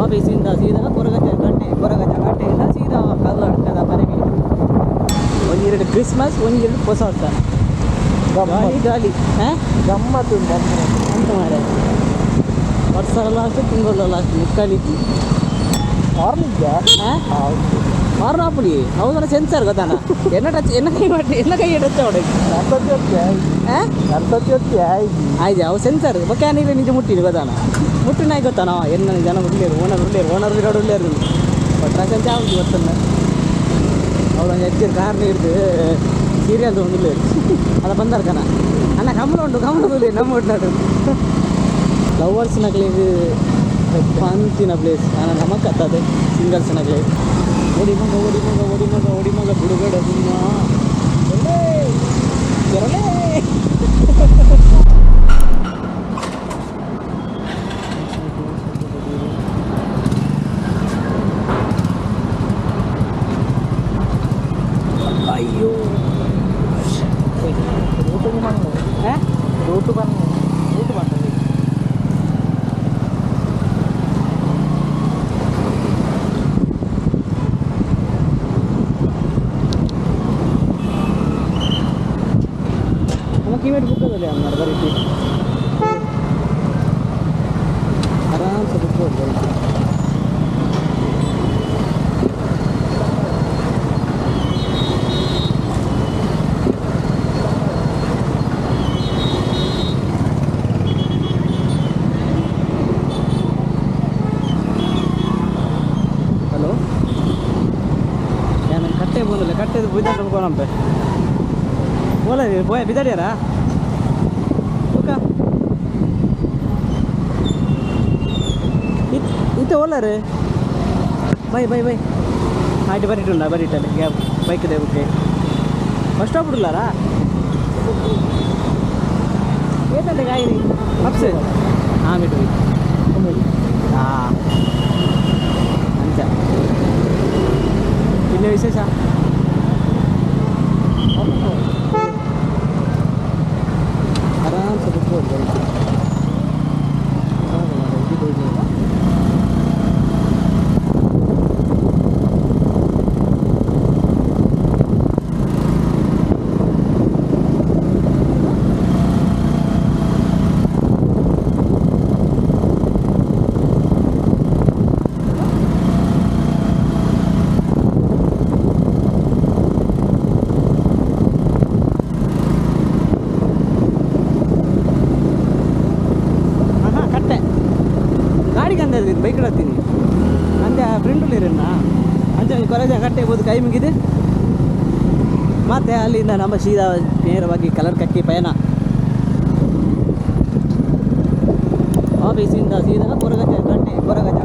ಆಫೀಸಿಂದ ಸೀದಾ ಕೊರಗಜ್ಜ ಕಟ್ಟೆಯಿಂದ ಸೀದಾ ಕರ್ನಾಟಕದ ಮನೆಗೆ. ಒಂದೆರಡು ಕ್ರಿಸ್ಮಸ್, ಒಂದೆರಡು ಹೊಸ ವರ್ಷ. ಗಾಲಿ ಗಮ್ಮತ್ತು ಅಂತ ಮಾರೆ. ವರ್ಷ ಲಾಸ್ಟ್, ತಿಂಗಳ ಲಾಸ್ಟ್ ಮುಕ್ಕಾಲಿದ್ದು ಮಾರ್ನಾಪುಡಿ ಹೌದಾ? ಸೆನ್ಸರ್ ಗೊತ್ತಾನ ಎನ್ನ ಕೈ ಟಚ್ ಆಯ್ತು ಅವು ಸೆನ್ಸರ್ ಬಕ್ಯಾನಿಲ್ಲ ನಿಜ ಮುಟ್ಟಿನಿ ಗೊತ್ತಾನ ಮುಟ್ಟಿನಾಗಿ ಗೊತ್ತಾನ ಎನ್ನ ಜನ ಉಳ್ಳೇರು ಓನರ್ ರೋಡ್ ಉಳ್ಳೇರು ಕೊಟ್ರಾಕಂತ ಯಾವುದು ಗೊತ್ತಲ್ಲ ಅವ್ರು ಹೆಚ್ಚಿನ ಕಾರ್ನ ಹಿಡ್ದು ಸೀರಿಯಲ್ ಉಳ್ಳೇರು ಅದ ಬಂದಾರ ಕಣ ಅನ್ನ ಕಮಲ ನಮ್ಮ ಒಟ್ಟಾಡು ಲವರ್ಸ್ ನಗಲಿಗೆ ಪಂಚಿನ ಪ್ಲೇಸ್ ನಾನು ನಮಗೆ ಕತ್ತದೆ ಸಿಂಗಲ್ಸ್ ನಗಲಿ ಓಡಿ ಮಗ ಬಿಡುಗಡ ಕೆರಳೆ ಅಯ್ಯೋ ರೂಟು ಬಂದು कीमेट बुक कर ले हमारे घर की आराम से बुक कर ले हेलो यार कट्टे बोल कट्टे बुझा तुमको नाम पे बोला बोया बिदार यारा इतने ओला रे भाई आइट बरीटा बैक दे ओके बस स्टॉप उड़लारा ये गाय अब से हाँ बिटू हाँ अंत इन विशेष आराम से ಬೈಕ್ ಇಡತ್ತೀನಿ ಅಂತೆ ಫ್ರೆಂಡಲ್ಲಿ ಇರಣ್ಣ ಅಂತೆ ಕೊರಜ ಕಟ್ಟೆ ಬೋದು ಕೈ ಮುಗಿದೆ ಮತ್ತೆ ಅಲ್ಲಿಂದ ನಮ್ಮ ಸೀದಾ ನೇರವಾಗಿ ಕಲರ್ ಕಟ್ಟಿ ಪಯಣ ಆಫೀಸಿಂದ ಸೀದಾ ಕೊರಗಜ್ಜ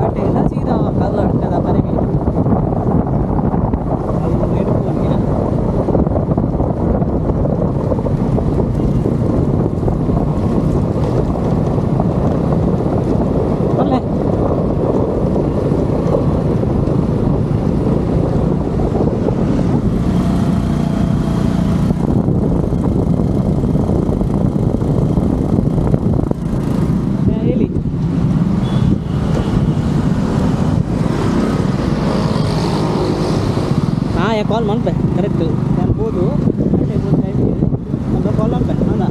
ಕಟ್ಟೆಯಿಂದ ಸೀದಾ ಕರ್ನಾಟಕದ ಮನೆಗೆ. कॉल मन पे करेक्ट ನಾನು ಬೋದು ಕಟ್ಟೆ ಬೋದು ಟೈಮ್ ಇದೆ ನಮ್ಮ ಕಾಲ್ ಆನ್ ಪೆ ಅಲ್ಲ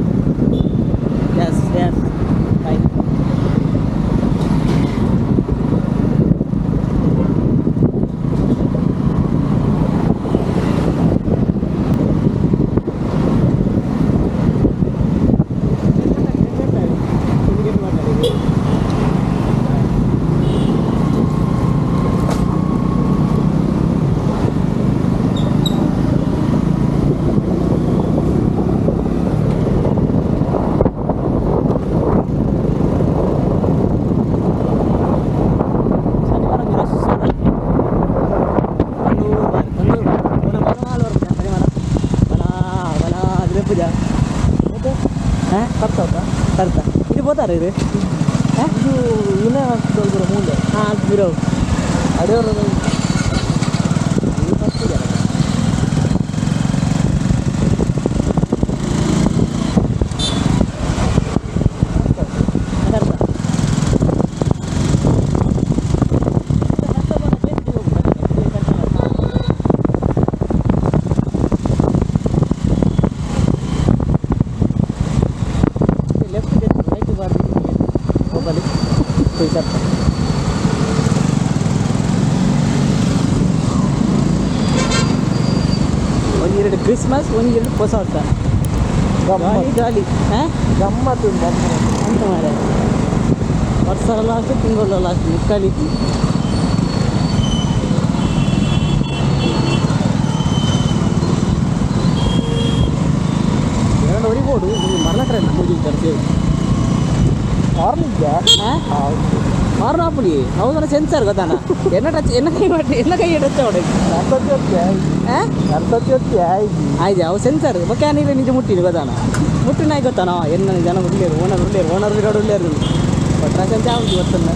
ಯಸ್ ಬೈ करता ಇದು ಬೋತಾರ ಇದು ಇದು ಇನ್ನ ದೊಡ್ಡ ಮುಂದೆ ಹಾಂ ಬಿರೋ ಅಡೆಯವರು ಒಂದೆರಡು ಕ್ರಿಸ್ಮಸ್ ಒಂದೆರಡು ಹೊಸ ವರ್ಷ ಗಾಳಿ ಗಾಳಿ ಹಾಂ ಗಮ್ಮತ್ತು ಅಂತ ಮಾರೆ ವರ್ಷ ಲಾಸ್ಟ್ ತಿಂಗಳು ಲಾಸ್ಟ್ ಮುಕ್ಕಾಲಿದ್ದಿ ಎರಡುವರೆಗೆ ಓಡು ಮರಳಟ್ರೆ ಮುಗಿದ ತರ್ತೀವಿ ಮಾರ್ನಾಪುಲಿ ಹೌದಾ ಸೆನ್ಸರ್ ಗೊತ್ತಾನ ಎನ್ನ ಕೈ ಇಡುತ್ತೆ ಅವಳಿಗೆ ಆಯ್ತು ಅವು ಸೆನ್ಸರ್ ಬಕ್ಯಾನಿಲ್ಲ ನಿಜ ಮುಟ್ಟಿನಿ ಗೊತ್ತಾನ ಮುಟ್ಟಿನಾಗಿ ಗೊತ್ತಾನ ಎನ್ನ ಜನ ಉಳ್ಳೇರು ಓನರ್ ಗಾಡು ಉಳ್ಳೇರು ಪಟ್ರಾಶನ್ ಚಾವುದು ಗೊತ್ತಲ್ಲ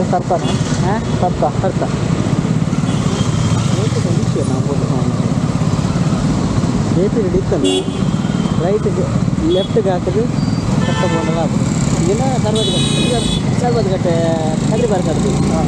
ಸರ್ತಾನ ಹಾಂ ಸರ್ತ ನಾವು ಎ ಪಿ ರೆಡಿ ಇತ್ತಲ್ಲ ರೈಟಿಗೆ ಲೆಫ್ಟ್ಗೆ ಹಾಕಿದ್ರೆ ಕಟ್ಟ ಬೋನಲ್ಲ ಅದು ಈಗಿನ ಸರ್ವದ ಗಟ್ಟೆ ಕದ್ರಿ ಬರ್ಕಡ್ತೀವಿ ಹಾಂ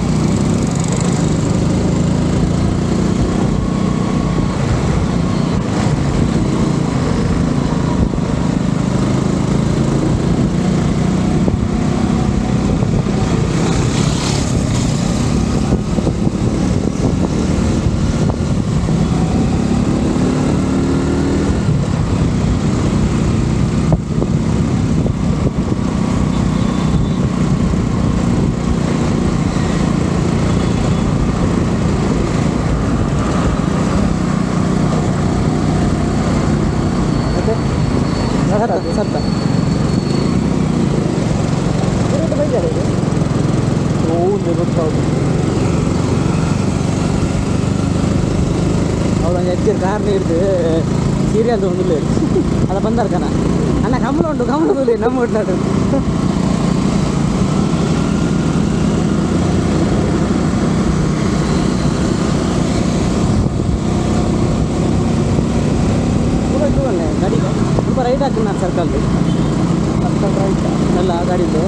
ಸರ್ತ ಬೈದಾರೆ ಓದು ಗೊತ್ತೌದು ಅವಳೊಂದು ಎಜ್ಜಿರ್ ಕಾರ್ನ ಹಿಡ್ದು ಸೀರಿಯಲ್ ಒಂದು ಅಲ್ಲ ಬಂದಾರ ಕಣ ಅಣ್ಣ ಕಮಲ ಉಂಟು ಕಮಲದಲ್ಲಿ ನಮ್ಮ ಒಟ್ಟಾಡು ಗಾಡಿ ಸ್ವಲ್ಪ ರೈಟ್ ಹಾಕಿ ನಾನು ಸರ್ಕಲ್ದು ರೈಟ್ ಅಲ್ಲ ಗಾಡಿದ್ದು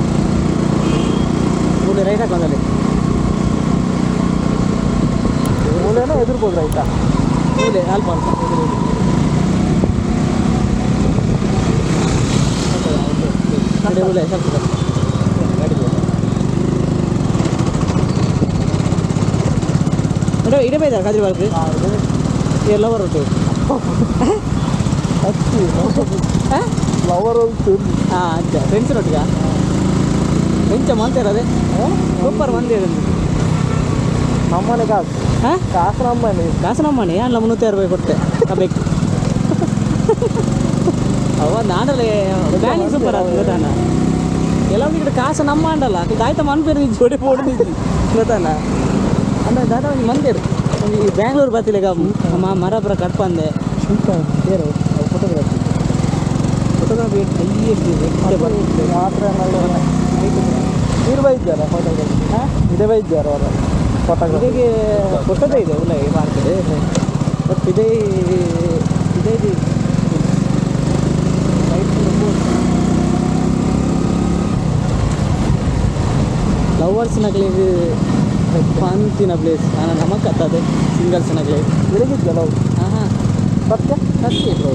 ಮೂಲೆ ರೈಟ್ ಹಾಕೋದಲ್ಲಿ ಮೂಲೆನೋ ಎದುರ್ಬೋದು ರೈಟಾ ಮೂಲೆ ಅಲ್ಪ ಮೂಲೆ ಸ್ವಲ್ಪ ಗಾಡಿ ಮೇಡಮ್ ಇಡೇ ಬೈದಾರೆ ಕಾದ್ರಿ ಬಾರ್ಕ್ ಎಲ್ಲ ಬರೋದು ಫ್ಲವರ್ ಹಾಂ ಅಂಚ ಫ್ರೆಂಡ್ಸಿನೊಟ್ಟಿಗ ಎಂಚ ಮಂತಿರೋದೆ ಸೂಪರ್ ಮಂದಿ ಇರೋದು ನಮ್ಮನೆ ಕಾಸು ಹಾಂ ಕಾಸು ನಮ್ಮನೆ ಅಲ್ಲ 350 ರೂಪಾಯಿ ಕೊಡ್ತೆ ಕಬೇಕು ಅವ ನಾಡಲೆ ಬ್ಯಾನಿಂಗ್ ಸೂಪರ್ ಅದು ಗೊತ್ತಾನ ಕೆಲವೊಂದು ఇక్కడ ಕಾಸು ನಮ್ಮ ಅಂಡಲ್ಲ ದಾಯ್ತ ಮನ್ಪೇರು ಜೋಡಿ ಪೋಡಿದ್ದಿ ಗೊತ್ತಾನ ಅಂದ್ರೆ ದಾದ ಒಂದು ಮಂದಿರು ಒಂದು ಈ ಬ್ಯಾಂಗ್ಳೂರು ಬರ್ತಿಲ್ಲ ಮರಾಪುರ ಕಟ್ಪಂದೆ ಬೇರೆ ಫೋಟೋಗ್ರಾಫಿ ಬರುತ್ತೆ ಮಾತ್ರ ನೀರು ಬೈದ್ದಾರೆ ಫೋಟೋಗ್ರಾಫಿ ಹಾಂ ಇದೇ ಬೈದ್ದಾರೆ ಅವರ ಫೋಟೋಗ್ರಾಫಿಗೆ ಫೋಟೋದೇ ಇದೆ ಉಲ್ಲ ಮಾಡ್ತದೆ ಬಟ್ ಇದೇ ಲವರ್ಸ್ನಾಗ್ಲಿ ಪಂತಿನ ಪ್ಲೇಸ್ ನಾನು ನಮಗೆ ಕತ್ತದೆ ಸಿಂಗಲ್ಸ್ನಾಗ್ಲಿ ಬೆಳಗಿದ್ದೆ ಲವ್ ಹಾಂ ಹಾಂ ಸತ್ಯ ಇದ್ರು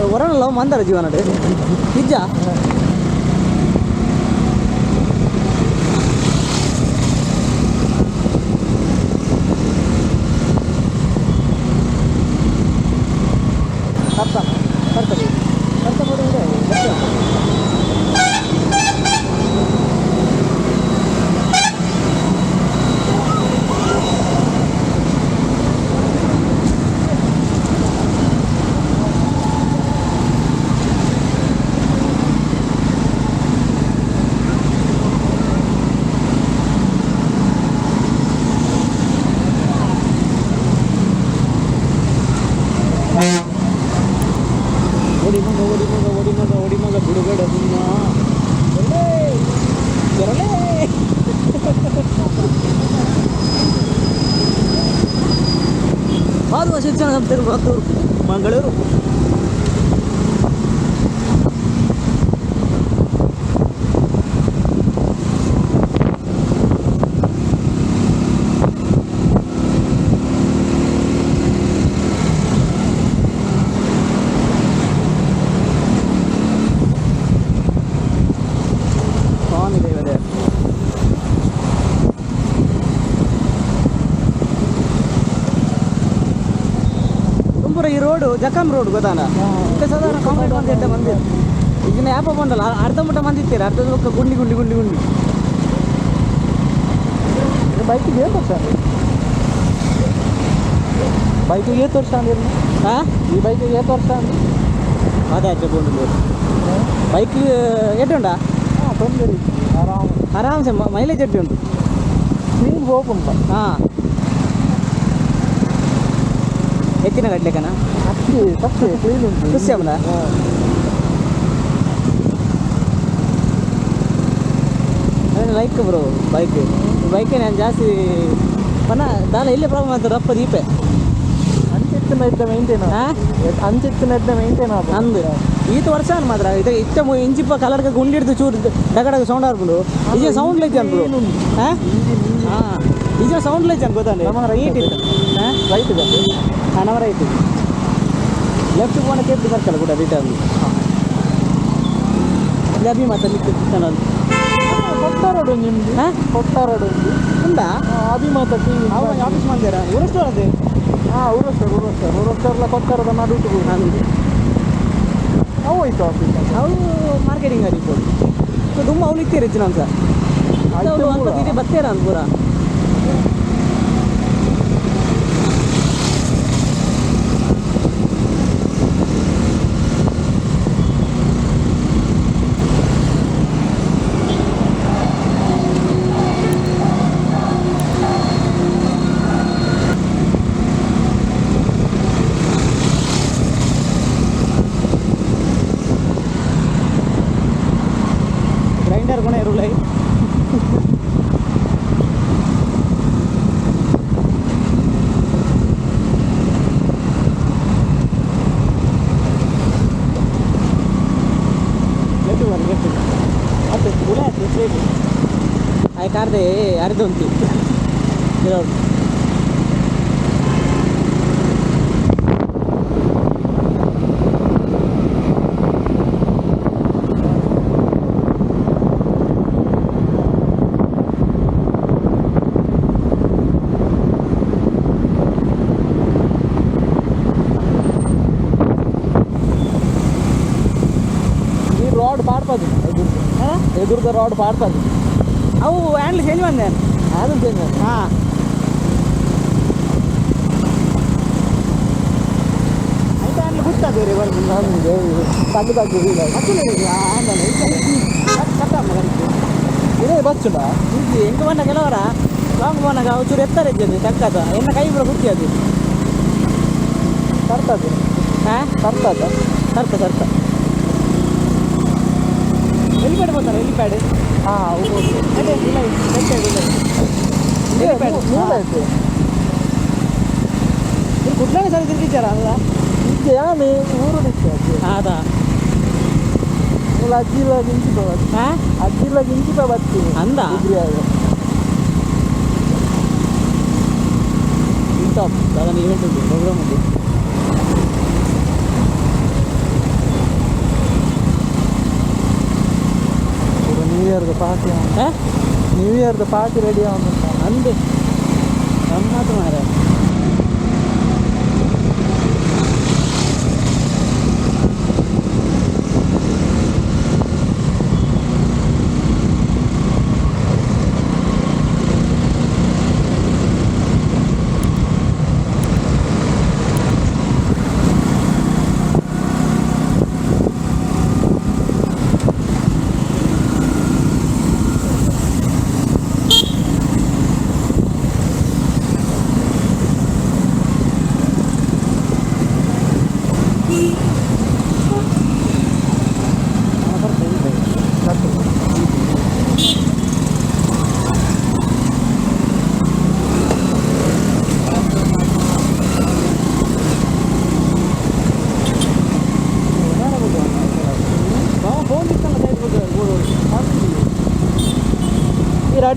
ಹೊರನ ಲವ್ ಮಂದಾರ ಜೀವನ ನಿಜ ತಿರುಪತ್ತೂರು ಮಂಗಳೂರು. ಸ್ವಾಮಿ ದೇವದೇ ತುಂಬೂರ ಈ ರೋಡು ಜಖಂ ರೋಡ್ ಗೊತ್ತಾನ ಮತ್ತೆ ಸಾಧಾರಣ ಕಾಂಕ್ರೀಟ್ ಮಂದಿ ಅಂತ ಬಂದಿರು ಈಗಿನ ಯಾಪ ಬಂದಲ್ಲ ಅರ್ಧ ಮುಟ್ಟ ಮಂದಿ ಇರ್ತೀರ ಅರ್ಧ ಪಕ್ಕ ಗುಂಡಿ ಗುಂಡಿ ಗುಂಡಿ ಗುಂಡಿ ಬೈಕಿಗೆ ಏನು ತೋರಿಸ ಬೈಕಿಗೆ ಏನು ತೋರಿಸ ಅಂದಿರು ಹಾಂ ಈ ಬೈಕಿಗೆ ಏನು ತೋರಿಸ ಅಂದ್ರಿ ಅದೇ ಅಜ್ಜ ಬೋಂಡು ಬೈಕ್ ಎಡ್ಡುಂಡ ಹಾಂ ತೊಂದರೆ ಆರಾಮ ಆರಾಮ್ಸೆ ಮೈಲೇಜ್ ಎಡ್ಡು ಉಂಟು ಸ್ಪೀಡ್ ಹೋಗುಂಟ ಹಾಂ ಎತ್ತಿನ ಕಟ್ಲಿಕ್ಕನ ಅಷ್ಟೇ ತಪ್ಪೆ ಕ್ಲೀನ್ ಉಂಟು ಖುಷಿ ಅವನ ಅದೇ ಲೈಕ್ ಬ್ರೋ ಬೈಕೇ ನಾನು ಜಾಸ್ತಿ ಪನ ದಾಲ ಇಲ್ಲೇ ಪ್ರಾಬ್ಲಮ್ ಆಗ್ತದೆ ರಪ್ಪ ದೀಪೆ ಅಂಚಿತ್ತಿನ ಇದ್ದ ಮೇಂಟೈನ್ ಹಾಂ ಅಂಚಿತ್ತಿನ ಇದ್ದ ಮೇಂಟೈನ್ ಆದ ನಂದು ಈತ ವರ್ಷ ಮಾತ್ರ ಇದು ಇತ್ತ ಇಂಚಿಪ್ಪ ಕಲರ್ಗೆ ಗುಂಡಿಡ್ದು ಚೂರು ಡಗಡಗ ಸೌಂಡ್ ಆಡ್ಬಿಡು ಈಜ ಸೌಂಡ್ ಲೆಜ್ ಅನ್ಬಿಡು ಹಾಂ ಹಾಂ ಈಜ ಸೌಂಡ್ ಲೆಜ್ ಅನ್ ಗೊತ್ತಾನೆ ನೀಟ್ ಇತ್ತು ಹಾಂ ರೈಟ್ ಇದೆ ಹಾಂ ನಮ್ಮ ರೈಟ್ ಲೆಫ್ಟ್ ಫೋನಕ್ಕೆ ಎದ್ದು ಬರ್ಕಲ್ಲ ಕೂಡ ರಿಟರ್ನ್ ಇಲ್ಲಿ ಅಭಿ ಮಾತಾಡ್ಲಿಕ್ಕೆ ಚಾನಲ್ ಕೊಟ್ಟಾರೋಡು ನಿಮ್ದು ಹಾಂ ಕೊಟ್ಟಾರೋಡು ಉಂಟು ಉಂಟಾ ಅಭಿಮಾತ ಟಿ ವಿ ಅವ ಆಫೀಸ್ ಮಾಡ್ತೀರಾ ಊರಷ್ಟು ಅದೇ ಹಾಂ ಊರಷ್ಟರ್ಲ ಕೊಟ್ಟಾರದ ನಡುಟು ನಂದು ಅವು ಹೋಯ್ತು ಆಫೀಸ್ ಅವು ಮಾರ್ಕೆಟಿಂಗ್ ರಿಪೋರ್ಟ್ ಸೊ ತುಂಬ ಅವ್ನು ಇತ್ತೀರಿ ಹೆಚ್ಚಿನ ಅಂಶ ಅವ್ರು ಅಲ್ಪ ತಿರಿ ಬತ್ತೇರ ಅಂತ ಪೂರ ग्राइंडर कोण एरुलाई ಮತ್ತೆ ಉಳೆ ಆಯ್ತು ಆಯ್ ಕಾರ್ದೆ ಅರ್ಧಂತಿ ಇರೋದು ರಾಡ್ ಪಾಡ್ತದೆ ಎದುರ್ದ ರಾಡ್ ಪಾಡ್ತದೆ ಅವು ಹ್ಯಾಂಡ್ಲ್ ಚೇಂಜ್ ಬಂದೆ ಅದನ್ನು ಚೇಂಜ್ ಹಾಂ ಆಯ್ತು ಹ್ಯಾಂಡ್ಲ್ ಗೊತ್ತದೆ ಬೇರೆ ಬರ್ದು ನಮಗೆ ತಗ್ಗದಾಗ್ತದೆ ಇದೇ ಬಚ್ಚುಂಡ ಇದು ಹೆಂಗೆ ಬಂದ ಕೆಲವರ ಲಾಂಗ್ ಬಂದಾಗ ಚೂರು ಎತ್ತರ ಇದ್ದದ್ದು ತಕ್ಕದ ಎನ್ನ ಕೈ ಬಿಡ ಕುರ್ತಿ ಅದು ತರ್ತದೆ ಹಾಂ ತರ್ತದ ಸರ್ತ ಎಲಿಪ್ಯಾಡ್ ಬರ್ತಾರೆ ಎಲಿಪ್ಯಾಡ್ ಹಾಂ ಅದೇ ಇಲ್ಲ ಎಲಿಪ್ಯಾಡ್ ಮೂಲಾಯ್ತು ಇದು ಕುಟ್ಲನೇ ಸರಿ ತಿರ್ಗಿದ್ದಾರ ಅಲ್ಲ ಈಗ ಯಾನೆ ಊರು ನಿಂತು ಅದಾ ಮೂಲ ಅಜ್ಜಿಲ ಗಿಂಚಿಪ ಹಾಂ ಅಜ್ಜಿಲ ಗಿಂಚಿಪ ಬರ್ತೀನಿ ಅಂದ ಟಾಪ್ ಅದನ್ನು ಈವೆಂಟ್ ಉಂಟು ಪ್ರೋಗ್ರಾಮ್ ಉಂಟು ನ್ಯೂ ಇಯರ್ದು ಪಾರ್ಟಿ ಹಾಂ ನ್ಯೂ ಇಯರ್ದು ಪಾರ್ಟಿ ರೆಡಿ ಆಗುಂಟ ಅಂದು ಗಮ್ಮತ್ತು ಮಾರ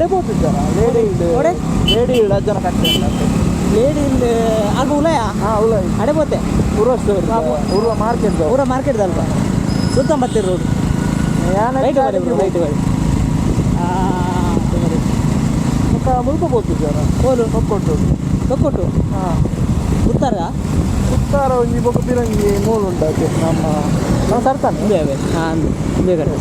ಅಡೆ పోతుంటాರ ಒಡೆ ಲೇಡಿ ಅಜ್ಜನ ಕಟ್ಟೆ ಲೇಡಿ ಇಲ್ಲಿ ಆಗ ಉಲಯ ಹಾಂ ಉಲ್ಲ ಅಡೆ ಪೋತೆ ಊರ ಸ್ಟೋರ್ ಊರ ಮಾರ್ಕೆಟ್ ಊರ ಮಾರ್ಕೆಟ್ ಅಲ್ಪ ಸುತ್ತಂಬತ್ತಿರ ರೋಡ್ ರೈಟ್ ಮಾಡಿ ರೈಟ್ ಮಾಡಿ ಮುಲ್ಪ పోతుంటాರ ಕೋಲು ಒಕ್ಕೊಟ್ಟು ತೊಕ್ಕೊಟ್ಟು ಹಾಂ ಉತ್ತರ ಸುತ್ತಾರ ಒಂಜಿ ಬೊಕ್ಕ ಪಿರಂಗಿ ಮೂಲು ಉಂಟು ನಮ್ಮ ಸರ್ತಾನೆ ಹಾಂ ಬೇಕಾದ್ರೆ